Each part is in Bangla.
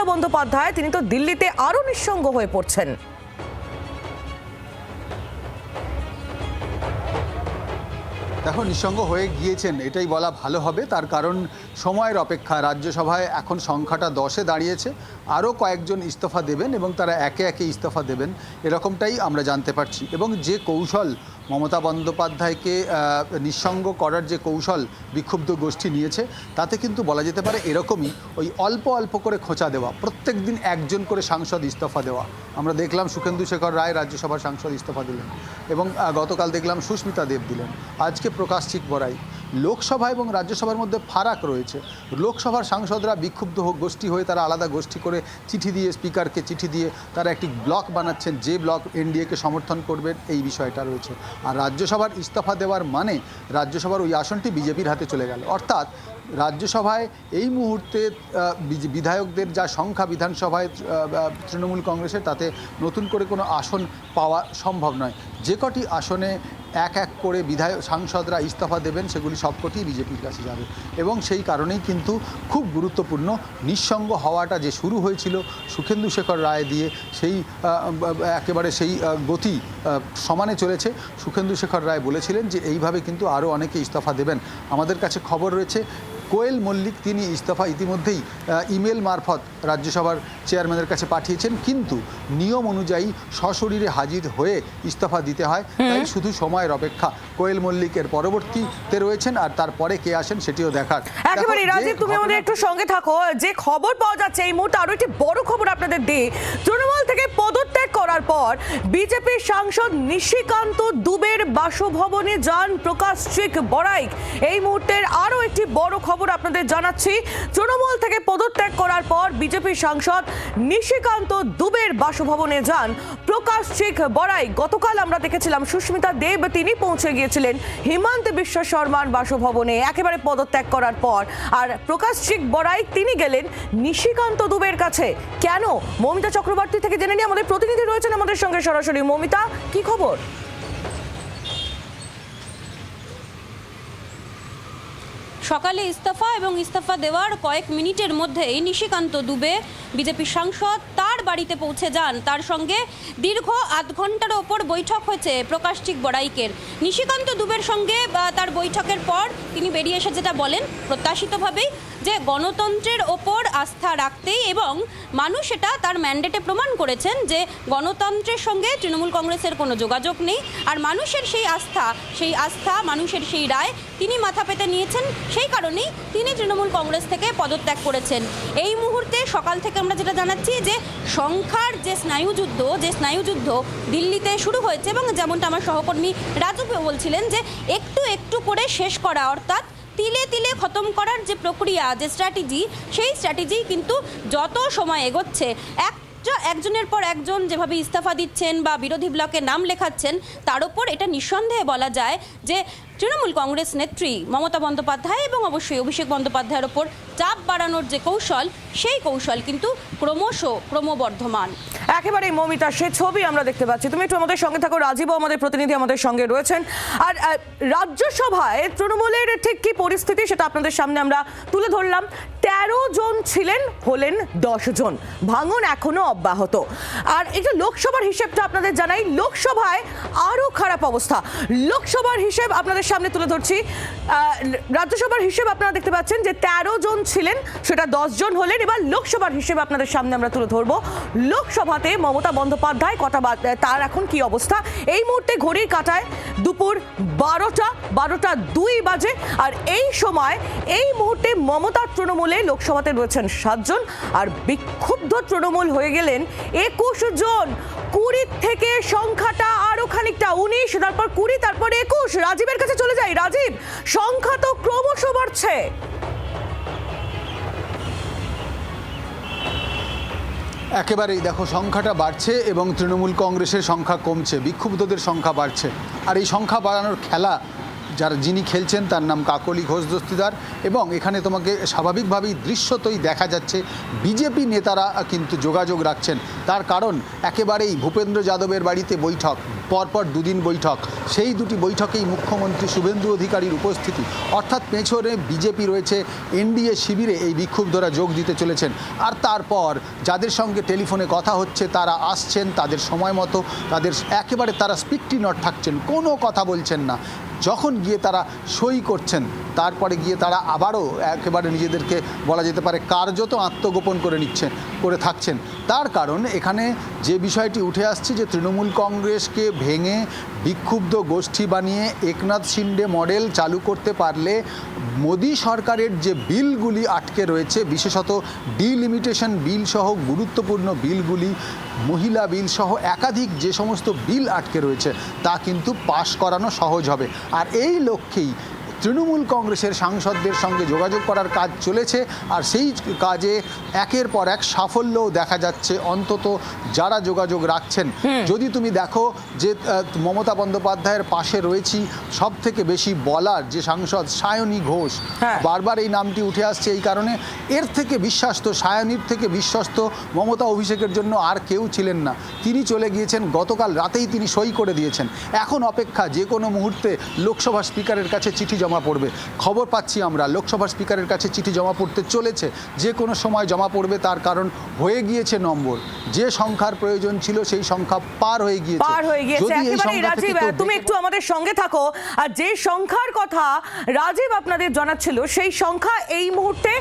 মমতা বন্দ্যোপাধ্যায় তিনি তো দিল্লিতে আরো নিঃসঙ্গ হয়ে পড়ছেন। দেখো, নিঃসঙ্গ হয়ে গিয়েছেন এটাই বলা ভালো হবে, তার কারণ সময়ের অপেক্ষা। রাজ্যসভায় এখন সংখ্যাটা 10-এ দাঁড়িয়েছে, আরও কয়েকজন ইস্তফা দেবেন এবং তারা একে একে ইস্তফা দেবেন, এরকমটাই আমরা জানতে পারছি। এবং যে কৌশল মমতা বন্দ্যোপাধ্যায়কে নিঃসঙ্গ করার যে কৌশল বিক্ষুব্ধ গোষ্ঠী নিয়েছে, তাতে কিন্তু বলা যেতে পারে এরকমই, ওই অল্প অল্প করে খোঁচা দেওয়া, প্রত্যেক দিন একজন করে সাংসদ ইস্তফা দেওয়া। আমরা দেখলাম সুখেন্দু শেখর রায় রাজ্যসভার সাংসদ ইস্তফা দিলেন, এবং গতকাল দেখলাম সুস্মিতা দেব দিলেন, আজকে প্রকাশ চিক বড়াই। লোকসভা এবং রাজ্যসভার মধ্যে ফারাক রয়েছে। লোকসভার সাংসদরা বিক্ষুব্ধ গোষ্ঠী হয়ে তারা আলাদা গোষ্ঠী করে চিঠি দিয়ে, স্পিকারকে চিঠি দিয়ে তারা একটি ব্লক বানাচ্ছেন, যে ব্লক এনডিএকে সমর্থন করবেন, এই বিষয়টা রয়েছে। আর রাজ্যসভার ইস্তফা দেওয়ার মানে রাজ্যসভার ওই আসনটি বিজেপির হাতে চলে গেল। অর্থাৎ রাজ্যসভায় এই মুহূর্তে বিধায়কদের যা সংখ্যা বিধানসভায় তৃণমূল কংগ্রেসের, তাতে নতুন করে কোনো আসন পাওয়া সম্ভব নয়। যে কটি আসনে এক এক করে সাংসদরা ইস্তফা দেবেন, সেগুলি সবকটি বিজেপির কাছে যাবে। এবং সেই কারণেই কিন্তু খুব গুরুত্বপূর্ণ নিঃসঙ্গ হওয়াটা যে শুরু হয়েছিল সুখেন্দু শেখর রায় দিয়ে, সেই একেবারে সেই গতি সমানে চলেছে। সুখেন্দু শেখর রায় বলেছিলেন যে এইভাবে কিন্তু আরও অনেকে ইস্তফা দেবেন। আমাদের কাছে খবর রয়েছে কোয়েল মল্লিক তিনি ইস্তফা ইতিমধ্যেই ইমেল মারফত রাজ্যসভার চেয়ারম্যানের কাছে পাঠিয়েছেন, কিন্তু নিয়ম অনুযায়ী সশরীরে হাজির হয়ে ইস্তফা দিতে হয়, তাই শুধু সময়ের অপেক্ষা। কোয়েল মল্লিকের পরবর্তীতে রয়েছেন, আর তারপরে কে আসেন সেটিও দেখার। একেবারে রাজীব, তুমি আমাদের একটু সঙ্গে থাকো। যে খবর পাওয়া যাচ্ছে এই মুহূর্তে, আরো একটি বড় খবর আপনাদের দিই। তৃণমূল থেকে পদত্যাগ করার পর বিজেপির সাংসদ নিশিকান্ত দুবের বাসভবনে যান প্রকাশ চিক বড়াইক। এই মুহূর্তের আরো একটি বড় খবর আপনাদের জানাচ্ছি। তৃণমূল থেকে পদত্যাগ করার পর বিজেপির সাংসদ নিশিকান্ত দুবের বাসভবনে যান প্রকাশ চিক বড়াইক। গতকাল আমরা দেখেছিলাম সুস্মিতা দেব তিনি পৌঁছে গিয়েছিলেন হিমন্ত বিশ্ব শর্মার বাসভবনে একেবারে পদত্যাগ করার পর, আর প্রকাশ চিক বড়াইক তিনি গেলেন নিশিকান্ত দুবের কাছে। কেন? মমিতা চক্রবর্তী থেকে জেনে নিয়ে আমাদের প্রতিনিধি রয়েছেন আমাদের সঙ্গে সরাসরি। মমিতা, কি খবর? সকালে ইস্তফা এবং ইস্তফা দেওয়ার কয়েক মিনিটের মধ্যেই নিশিকান্ত দুবে বিজেপি সাংসদ তার বাড়িতে পৌঁছে যান। তার সঙ্গে দীর্ঘ আধ ঘন্টার ওপর বৈঠক হয়েছে প্রকাশ চিক বড়াইকের। নিশিকান্ত দুবের সঙ্গে তার বৈঠকের পর তিনি বেরিয়ে এসে যেটা বলেন প্রত্যাশিতভাবেই, যে গণতন্ত্রের ওপর আস্থা রাখতেই, এবং মানুষ এটা তার ম্যান্ডেটে প্রমাণ করেছেন যে গণতন্ত্রের সঙ্গে তৃণমূল কংগ্রেসের কোনো যোগাযোগ নেই, আর মানুষের সেই আস্থা মানুষের সেই রায় তিনি মাথা পেতে নিয়েছেন। সেই কারণেই তিনি তৃণমূল কংগ্রেস থেকে পদত্যাগ করেছেন। এই মুহূর্তে সকাল থেকে আমরা যেটা জানাচ্ছি যে সংখ্যার যে স্নায়ুযুদ্ধ দিল্লিতে শুরু হয়েছে, এবং যেমনটা আমার সহকর্মী রাজু বলছিলেন যে একটু একটু করে শেষ করা, অর্থাৎ তিলে তিলে খতম করার যে প্রক্রিয়া, যে স্ট্র্যাটেজি, সেই স্ট্র্যাটেজি কিন্তু যত সময় এগোচ্ছে, একজনের পর একজন যেভাবে ইস্তফা দিচ্ছেন বা বিরোধী ব্লকে নাম লেখাচ্ছেন, তার উপর এটা নিঃসন্দেহে বলা যায় যে তৃণমূল কংগ্রেস নেত্রী মমতা বন্দ্যোপাধ্যায় এবং অবশ্যই অভিষেক বন্দ্যোপাধ্যায়ের ওপর চাপ বাড়ানোর যে কৌশল, সেই কৌশল কিন্তু ক্রমবর্ধমান। একেবারে মমিতা, সে ছবি আমরা দেখতে পাচ্ছি। তুমি একটু আমাদের সঙ্গে থাকো। রাজীব আমাদের প্রতিনিধি আমাদের সঙ্গে রয়েছেন। আর রাজ্যসভায় তৃণমূলের ঠিক কি পরিস্থিতি সেটা আপনাদের সামনে আমরা তুলে ধরলাম। 13 জন ছিলেন, হলেন 10 জন, ভাঙন এখনো অব্যাহত। আর এই যে লোকসভার হিসেবটা আপনাদের জানাই, লোকসভায় আরো খারাপ অবস্থা। লোকসভার হিসেব আপনাদের সামনে তুলে ধরছি। রাজ্যসভার হিসেব আপনারা দেখতে পাচ্ছেন যে 13 জন ছিলেন, সেটা 10 জন হলেন। এবার লোকসভার হিসেব আপনাদের সামনে আমরা তুলে ধরবো। লোকসভাতে মমতা বন্দ্যোপাধ্যায় তার এখন কি অবস্থা? এই মুহূর্তে ঘড়ির কাঁটায় দুপুর 12টা 2 বাজে। আর এই সময় এই মুহূর্তে মমতার তৃণমূলে লোকসভাতে রয়েছেন 7 জন, আর বিক্ষুব্ধ তৃণমূল হয়ে গেলেন 21 জন। 20 থেকে সংখ্যাটা আরো খানিকটা, 19, তারপর 20, তারপর 21। রাজীবের কাছে চলে যাই। রাজীব, সংখ্যা তো ক্রমশ বাড়ছে। একেবারেই দেখো, সংখ্যাটা বাড়ছে এবং তৃণমূল কংগ্রেসের সংখ্যা কমছে, বিক্ষুব্ধদের সংখ্যা বাড়ছে। আর এই সংখ্যা বাড়ানোর খেলা যিনি খেলছেন তার নাম কাকলি ঘোষ দস্তিদার, এবং এখানে তোমাকে স্বাভাবিকভাবেই দৃশ্যতই দেখা যাচ্ছে বিজেপি নেতারা কিন্তু যোগাযোগ রাখছেন। তার কারণ একেবারেই ভূপেন্দ্র যাদবের বাড়িতে বৈঠক, পরপর দুদিন বৈঠক, সেই দুটি বৈঠকেই মুখ্যমন্ত্রী শুভেন্দু অধিকারীর উপস্থিতি, অর্থাৎ পেছনে বিজেপি রয়েছে, এনডিএ শিবিরে এই বিক্ষুব্ধরা যোগ দিতে চলেছেন। আর তারপর যাদের সঙ্গে টেলিফোনে কথা হচ্ছে তারা আসছেন তাদের সময় মতো, তাদের একেবারে তারা স্পিকটি নট থাকছেন, কোনো কথা বলছেন না। যখন গিয়ে তারা সই করছেন তারপরে গিয়ে তারা আবারও একেবারে নিজেদেরকে বলা যেতে পারে কার্যত আত্মগোপন করে থাকছেন। তার কারণ এখানে যে বিষয়টি উঠে আসছে যে তৃণমূল কংগ্রেসকে ভেঙে বিক্ষুব্ধ গোষ্ঠী বানিয়ে একনাথ শিন্ডে মডেল চালু করতে পারলে মোদী সরকারের যে বিলগুলি আটকে রয়েছে, বিশেষত ডিলিমিটেশন বিল সহ গুরুত্বপূর্ণ বিলগুলি, মহিলা বিল সহ একাধিক যে সমস্ত বিল আটকে রয়েছে তা কিন্তু পাশ করানো সহজ হবে। আর এই লক্ষ্যেই তৃণমূল কংগ্রেসের সাংসদদের সঙ্গে যোগাযোগ করার কাজ চলেছে। আর সেই কাজে একের পর এক সাফল্যও দেখা যাচ্ছে, অন্তত যারা যোগাযোগ রাখছেন। যদি তুমি দেখো যে মমতা বন্দ্যোপাধ্যায়ের পাশে রয়েছি সব থেকে বেশি বলার যে সাংসদ সায়নী ঘোষ, বারবার এই নামটি উঠে আসছে এই কারণে, এর থেকে বিশ্বাস্ত, সায়নীর থেকে বিশ্বস্ত মমতা অভিষেকের জন্য আর কেউ ছিলেন না। তিনি চলে গিয়েছেন, গতকাল রাতেই তিনি সই করে দিয়েছেন। এখন অপেক্ষা, যে কোনো মুহূর্তে লোকসভা স্পিকারের কাছে চিঠি জমা পড়বে। খবর পাচ্ছি আমরা লোকসভা স্পিকারের কাছে চিঠি জমা পড়তে চলেছে, যে কোনো সময় জমা পড়বে। তার কারণ হয়ে গিয়েছে নম্বর, যে সংখ্যার প্রয়োজন ছিল সেই সংখ্যা পার হয়ে গিয়েছে। একেবারে রাজীব, তুমি একটু আমাদের সঙ্গে থাকো। আর যে সংখ্যার কথা রাজীব আপনাদের জানাচ্ছিল সেই সংখ্যা এই মুহূর্তে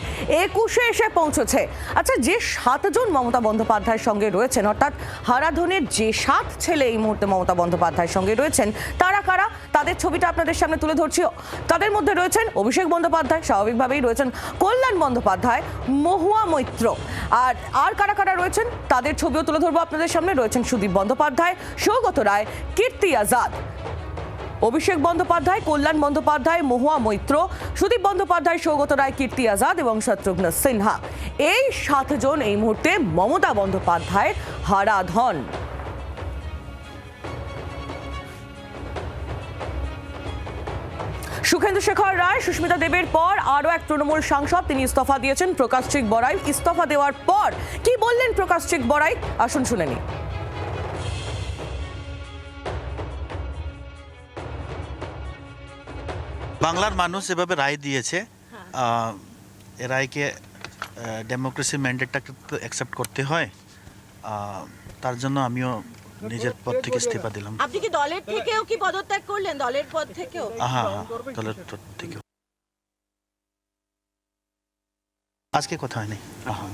21-এ এসে পৌঁছেছে। আচ্ছা, যে 7 জন মমতা বন্দ্যোপাধ্যায়ের সঙ্গে রয়েছেন, অর্থাৎ হারাধনের যে 7 ছেলে এই মুহূর্তে মমতা বন্দ্যোপাধ্যায়ের সঙ্গে রয়েছেন, তারা কারা তাদের ছবিটা আপনাদের সামনে তুলে ধরছি। তাদের মধ্যে রয়েছেন অভিষেক বন্দ্যোপাধ্যায়, স্বাভাবিকভাবেই রয়েছেন কল্যাণ বন্দ্যোপাধ্যায়, মহুয়া মৈত্র। আর কারা কারা রয়েছেন তাদের ছবিও তুলে ধরবো আপনাদের সামনে। রয়েছেন সুদীপ বন্দ্যোপাধ্যায়, সৌগত রায়, কীর্তি আজাদ। অভিষেক বন্দ্যোপাধ্যায়, কল্যাণ বন্দ্যোপাধ্যায়, মহুয়া মৈত্র, সুদীপ বন্দ্যোপাধ্যায়, সৌগত রায়, কীর্তি আজাদ এবং শত্রুঘ্ন সিনহা। এই 7 জন এই মুহূর্তে মমতা বন্দ্যোপাধ্যায়ের হারাধন। সুখেন্দু শেখর রায়, সুস্মিতা দেবের পর আরও এক তৃণমূল সাংসদ, তিনি ইস্তফা দিয়েছেন। প্রকাশচিক বড়াই ইস্তফা দেওয়ার পর কি বললেন প্রকাশচিক বড়াই, আসুন শুনে নিই। বাংলার মানুষ এভাবে রায় দিয়েছে, এ রায়কে ডেমোক্রেসি ম্যান্ডেটটাকে তো অ্যাকসেপ্ট করতে হয়। তার জন্য আমিও নিজের পদ থেকে ইস্তফা দিলাম। আপনি কি দলের থেকেও কি পদত্যাগ করলেন, দলের পদ থেকেও? হ্যাঁ, দলের পদ থেকেও। আজকে কথা হয়নি,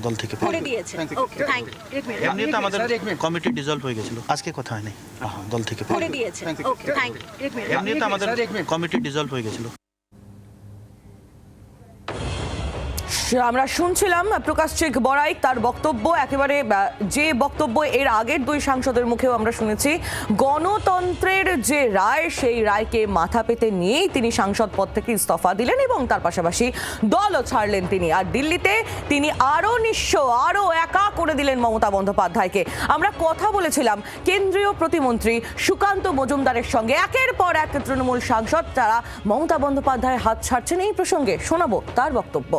দল থেকে করে দিয়েছেন। ওকে, থ্যাংক ইউ। এমনিতে আমাদের কমিটি ডিসলভ হয়ে গেছিল, আজকে কথা হয়নি, দল থেকে করে দিয়েছেন। ওকে, থ্যাংক ইউ। এমনিতে আমাদের কমিটি ডিসলভ হয়ে গেছিল। আমরা শুনছিলাম প্রকাশচিক বড়াই, তার বক্তব্য, একেবারে যে বক্তব্য এর আগের 2 সাংসদের মুখেও আমরা শুনেছি। গণতন্ত্রের যে রায়, সেই রায়কে মাথা পেতে নিয়েই তিনি সাংসদ পদ থেকে ইস্তফা দিলেন এবং তার পাশাপাশি দলও ছাড়লেন তিনি। আর দিল্লিতে তিনি আরও নিঃস্ব, আরও একা করে দিলেন মমতা বন্দ্যোপাধ্যায়কে। আমরা কথা বলেছিলাম কেন্দ্রীয় প্রতিমন্ত্রী সুকান্ত মজুমদারের সঙ্গে, একের পর এক তৃণমূল সাংসদ যারা মমতা বন্দ্যোপাধ্যায়ের হাত ছাড়ছেন। এই প্রসঙ্গে শোনাবো তার বক্তব্য।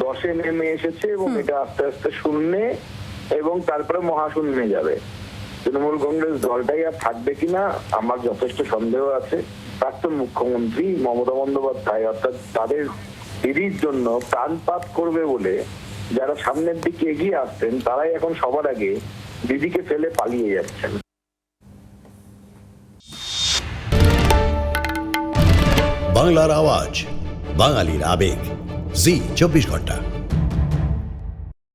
দশে নেমে এসেছে এবং এটা আস্তে আস্তে শূন্যে এবং তারপরে মহাশূন্যে যাবে। তৃণমূল কংগ্রেস দলটাই আর থাকবে কিনা আমার যথেষ্ট সন্দেহ আছে। প্রাক্তন মুখ্যমন্ত্রী মমতা বন্দ্যোপাধ্যায় অর্থাৎ তাদের দিদির জন্য প্রাণপাত করবে বলে যারা সামনের দিকে এগিয়ে আসছেন তারাই এখন সবার আগে দিদিকে ফেলে পালিয়ে যাচ্ছেন। বাংলার আওয়াজ, বাঙালির আবেগ, জি 24 ঘন্টা।